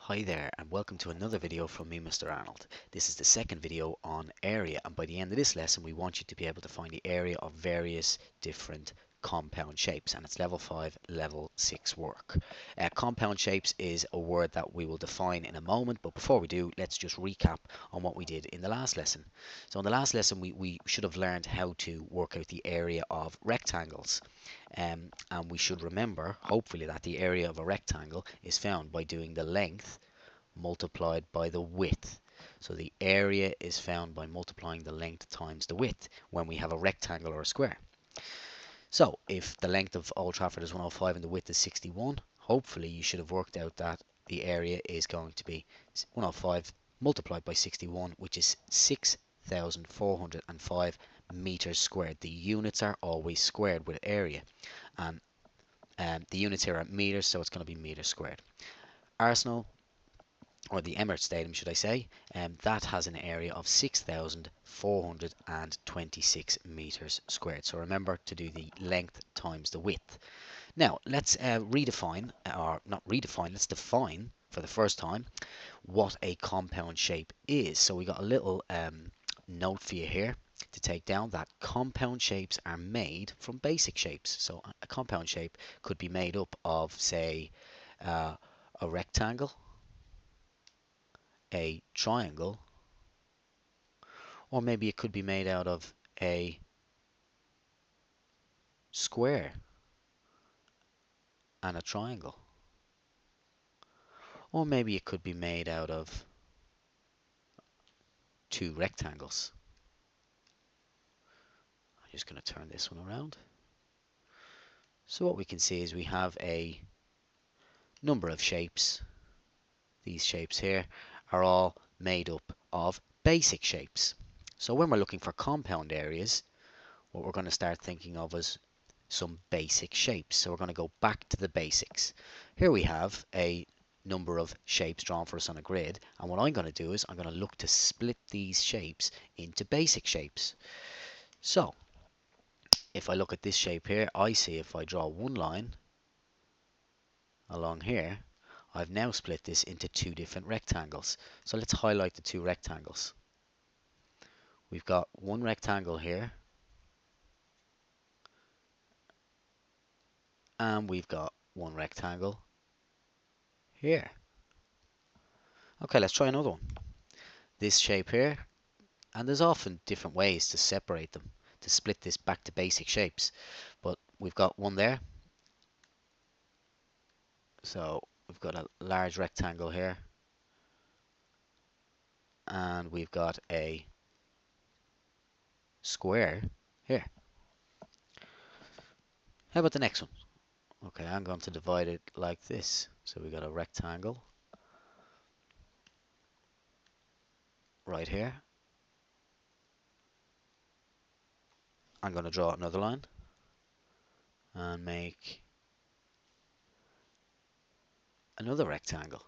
Hi there and welcome to another video from me, Mr. Arnold. This is the second video on area, and by the end of this lesson we want you to be able to find the area of various different compound shapes, and it's level 5, level 6 work. Compound shapes is a word that we will define in a moment, but before we do, let's just recap on what we did in the last lesson. So in the last lesson we should have learned how to work out the area of rectangles. And we should remember, hopefully, that the area of a rectangle is found by doing the length multiplied by the width. So the area is found by multiplying the length times the width when we have a rectangle or a square. So if the length of Old Trafford is 105 and the width is 61, hopefully you should have worked out that the area is going to be 105 multiplied by 61, which is 6,405 meters squared. The units are always squared with area, and the units here are meters, so it's going to be meters squared. Arsenal, or the Emirates Stadium, should I say, that has an area of 6,426 meters squared. So remember to do the length times the width. Now let's redefine, or not redefine, let's define for the first time what a compound shape is. So we got a little note for you here to take down, that compound shapes are made from basic shapes. So a compound shape could be made up of, say, a rectangle, a triangle, or maybe it could be made out of a square and a triangle, or maybe it could be made out of two rectangles. I'm just going to turn this one around. So what we can see is we have a number of shapes. These shapes here are all made up of basic shapes. So when we're looking for compound areas, what we're going to start thinking of is some basic shapes. So we're going to go back to the basics. Here we have a number of shapes drawn for us on a grid, and what I'm going to do is I'm going to look to split these shapes into basic shapes. So if I look at this shape here, I see if I draw one line along here, I've now split this into two different rectangles. So let's highlight the two rectangles. We've got one rectangle here, and we've got one rectangle here. Okay, let's try another one. This shape here, and there's often different ways to separate them, to split this back to basic shapes. But we've got one there. So we've got a large rectangle here, and we've got a square here. How about the next one? Okay, I'm going to divide it like this. So we've got a rectangle right here. I'm going to draw another line and make another rectangle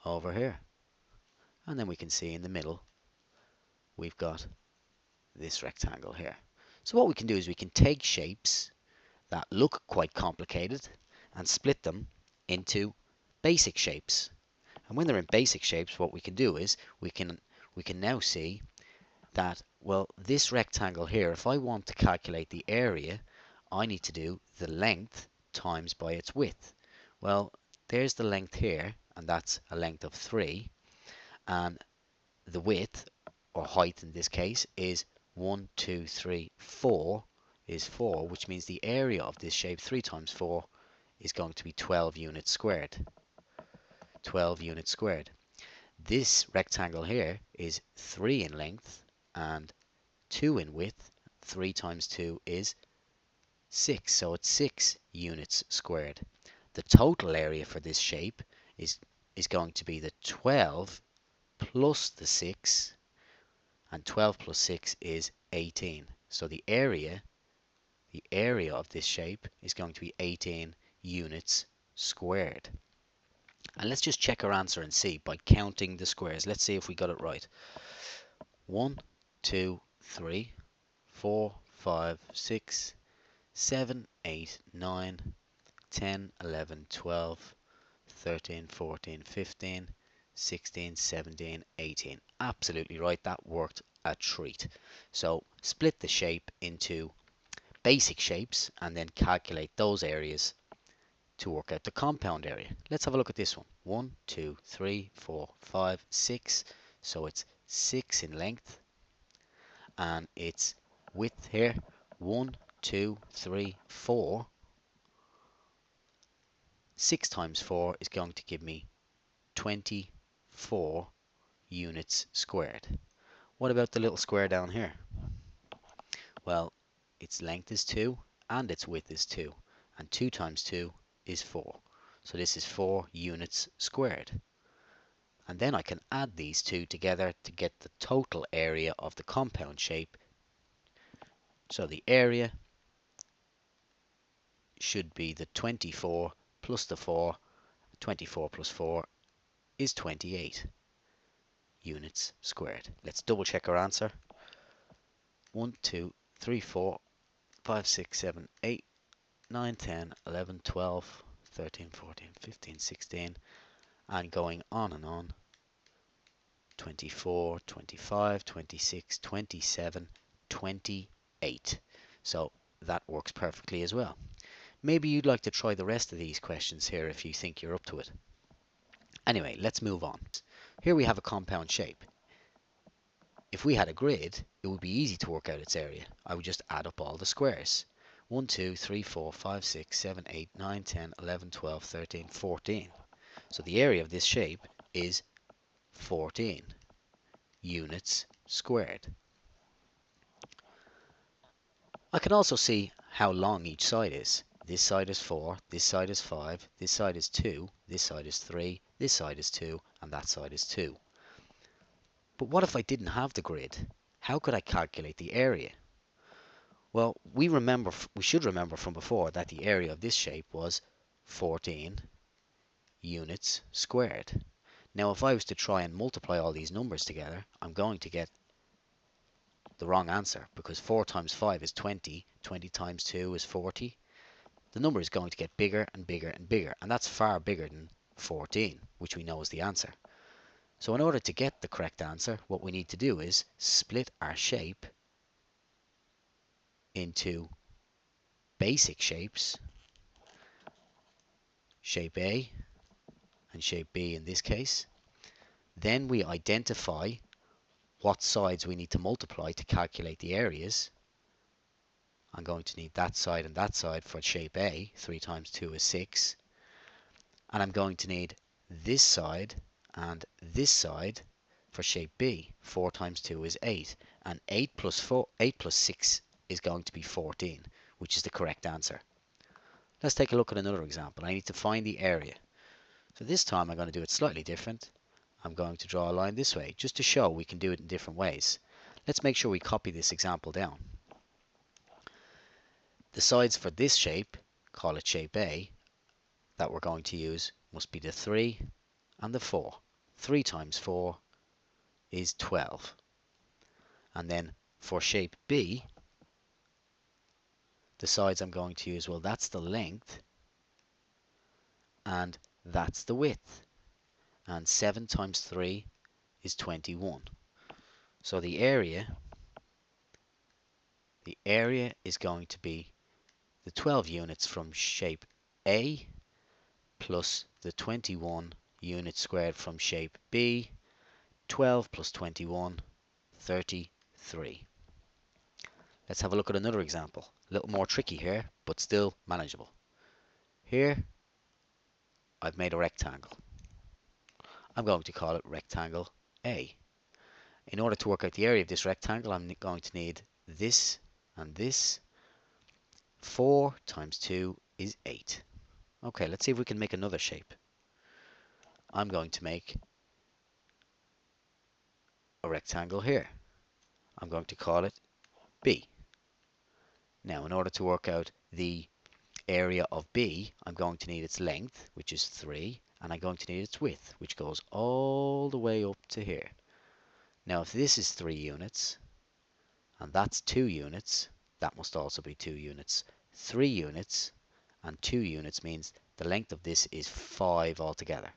over here. And then we can see in the middle we've got this rectangle here. So what we can do is we can take shapes that look quite complicated and split them into basic shapes. And when they're in basic shapes, what we can do is we can now see that, well, this rectangle here, if I want to calculate the area, I need to do the length times by its width. Well, there's the length here, and that's a length of 3, and the width, or height in this case, is 1, 2, 3, 4 is 4, which means the area of this shape, 3 times 4, is going to be 12 units squared. 12 units squared. This rectangle here is 3 in length and 2 in width. 3 times 2 is 6, so it's 6 units squared. The total area for this shape is going to be the 12 plus the 6, and 12 plus 6 is 18. So the area of this shape is going to be 18 units squared. And let's just check our answer and see by counting the squares. Let's see if we got it right. 1, 2, 3, 4, 5, 6, 7, 8, 9, 10, 11, 12, 13, 14, 15, 16, 17, 18. Absolutely right, that worked a treat. So split the shape into basic shapes and then calculate those areas to work out the compound area. Let's have a look at this one. 1, 2, 3, 4, 5, 6. So it's 6 in length and its width here 1, 2, 3, 4. 6 times 4 is going to give me 24 units squared. What about the little square down here? Well, its length is 2 and its width is 2, and 2 times 2 is 4. So this is 4 units squared. And then I can add these two together to get the total area of the compound shape. So the area should be the 24 plus the 4. 24 plus 4 is 28 units squared. Let's double check our answer. 1, 2, 3, 4, 5, 6, 7, 8, 9, 10, 11, 12, 13, 14, 15, 16, and going on and on. 24, 25, 26, 27, 28. So that works perfectly as well. Maybe you'd like to try the rest of these questions here if you think you're up to it. Anyway, let's move on. Here we have a compound shape. If we had a grid, it would be easy to work out its area. I would just add up all the squares. 1, 2, 3, 4, 5, 6, 7, 8, 9, 10, 11, 12, 13, 14. So the area of this shape is 14 units squared. I can also see how long each side is. This side is 4, this side is 5, this side is 2, this side is 3, this side is 2, and that side is 2. But what if I didn't have the grid? How could I calculate the area? Well, we should remember from before that the area of this shape was 14 units squared. Now, if I was to try and multiply all these numbers together, I'm going to get the wrong answer because 4 times 5 is 20, 20 times 2 is 40. The number is going to get bigger and bigger and bigger, and that's far bigger than 14, which we know is the answer. So in order to get the correct answer, what we need to do is split our shape into basic shapes, shape A and shape B in this case. Then we identify what sides we need to multiply to calculate the areas. I'm going to need that side and that side for shape A. 3 times 2 is 6. And I'm going to need this side and this side for shape B. 4 times 2 is 8. And 8 plus 6 is going to be 14, which is the correct answer. Let's take a look at another example. I need to find the area. So this time I'm going to do it slightly different. I'm going to draw a line this way, just to show we can do it in different ways. Let's make sure we copy this example down. The sides for this shape, call it shape A, that we're going to use must be the 3 and the 4. 3 times 4 is 12. And then for shape B, the sides I'm going to use, well, that's the length and that's the width. And 7 times 3 is 21. So the area is going to be the 12 units from shape A plus the 21 units squared from shape B. 12 plus 21, 33. Let's have a look at another example. A little more tricky here, but still manageable. Here, I've made a rectangle. I'm going to call it rectangle A. In order to work out the area of this rectangle, I'm going to need this and this. 4 times 2 is 8. Okay, let's see if we can make another shape. I'm going to make a rectangle here. I'm going to call it B. Now, in order to work out the area of B, I'm going to need its length, which is 3, and I'm going to need its width, which goes all the way up to here. Now, if this is 3 units, and that's 2 units, that must also be 2 units. 3 units and 2 units means the length of this is 5 altogether.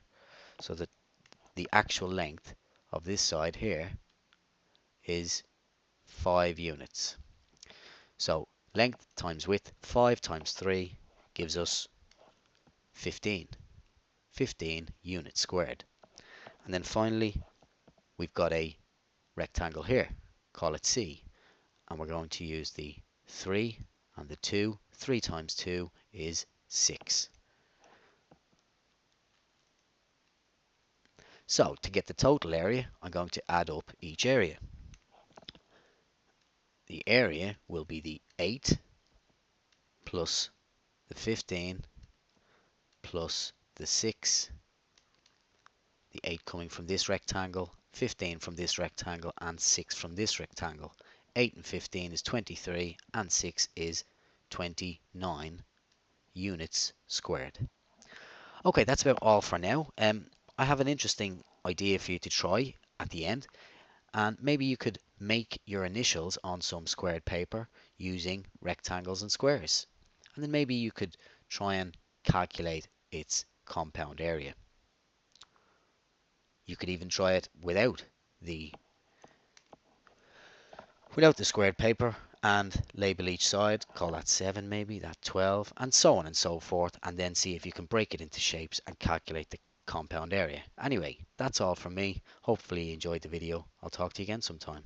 So that the actual length of this side here is 5 units. So length times width, 5 times 3 gives us 15. 15 units squared. And then finally, we've got a rectangle here. Call it C. And we're going to use the 3 and the 2. 3 times 2 is 6. So to get the total area, I'm going to add up each area. The area will be the 8 plus the 15 plus the 6, the 8 coming from this rectangle, 15 from this rectangle, and 6 from this rectangle. 8 and 15 is 23, and 6 is 29 units squared. Okay, that's about all for now. I have an interesting idea for you to try at the end, and maybe you could make your initials on some squared paper using rectangles and squares. And then maybe you could try and calculate its compound area. You could even try it without the squared paper and label each side, call that 7 maybe, that 12, and so on and so forth, and then see if you can break it into shapes and calculate the compound area. Anyway, that's all from me. Hopefully you enjoyed the video. I'll talk to you again sometime.